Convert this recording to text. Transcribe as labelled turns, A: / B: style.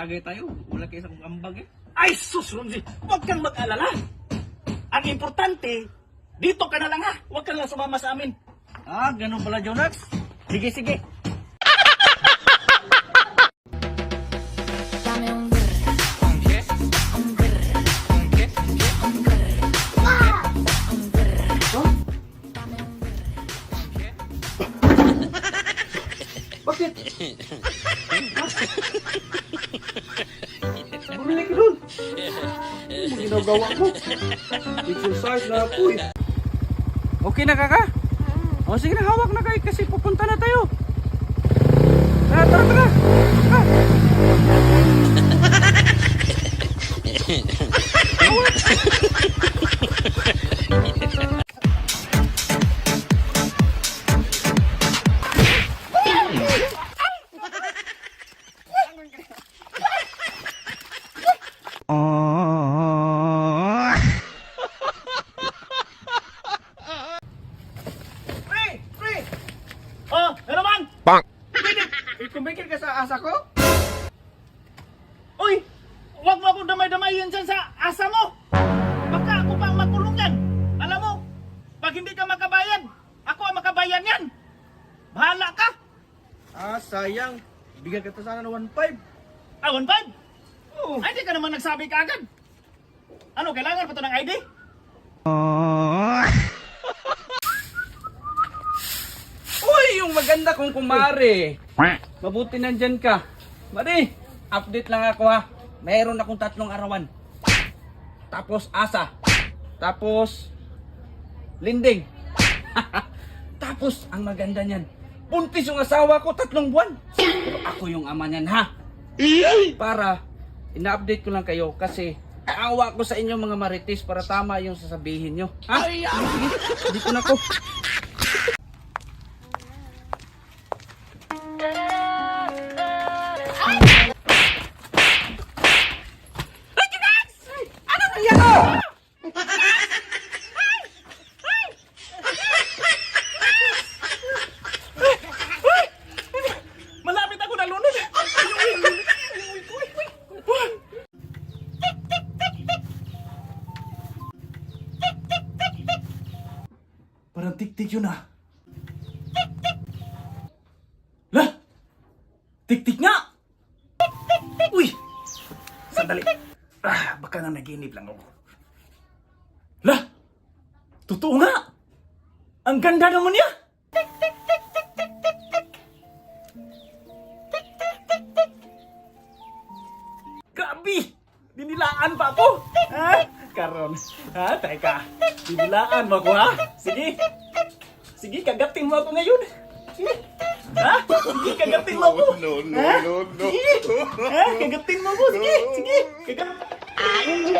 A: tagay tayo. Wala kayo sa ambag eh.
B: Ay, sus, Romsy, huwag kang mag-alala. Ang importante, dito ka na lang ha. Huwag kang lang sumama sa amin.
A: Ah, ganun pala, Jonax.
B: Sige, sige.
C: Dame un brr. Un brr. Un brr. Un brr. Un brr. Dame un brr.
B: Bakit? Bumili ka doon. Ano ginagawa mo? Exercise na ako eh.
A: Okay na, kaka? O, sige na, hawak na kayo kasi pupunta na tayo. Tara, tara, tara. Tara.
B: Pre! Pre! Oh, ano naman?
D: Bonk.
B: Kumikir ka sa asa ko? Uy! Huwag mo akong damay-damayin dyan sa asa mo! Baka ako pa ang makulong yan! Alam mo, pag hindi ka makabayan, ako ang makabayan yan! Bahala ka!
A: Ah, sayang. Bigyan kita sana ng 1.5.
B: Ah, 1.5? Ay, di ka naman nagsabi ka agad. Ano, kailangan pa ito ng ID?
A: Uy, yung maganda kong kumare. Mabuti nandyan ka. Mari, update lang ako ha. Mayroon akong 3 arawan. Tapos asa. Tapos linding. Tapos ang maganda niyan, buntis yung asawa ko 3 buwan. Pero ako yung ama niyan ha. Para ina-update ko lang kayo kasi awa ko sa inyo mga marites para tama yung sasabihin nyo. Ha? Sige, dito na ko.
B: Malapit ako nalunod! Parang tik-tik yun ah. Lah! Tik-tik nga! Uy! Sandali. Ah, baka na naginip lang ako. Lah! Totoo nga! Ang ganda naman niya! Grabe! Dinilaan pa ako! Ha? Karon. Ha? Teka. Dinilaan mo ako ha? Sige. Sige, kagating mo ako ngayon. Sige. Ha? Sige, kagating mo ako.
D: No, no,
B: Ha?
D: no, no.
B: Sige. Ha? Kagating mo ako. Sige. Sige. Kagating.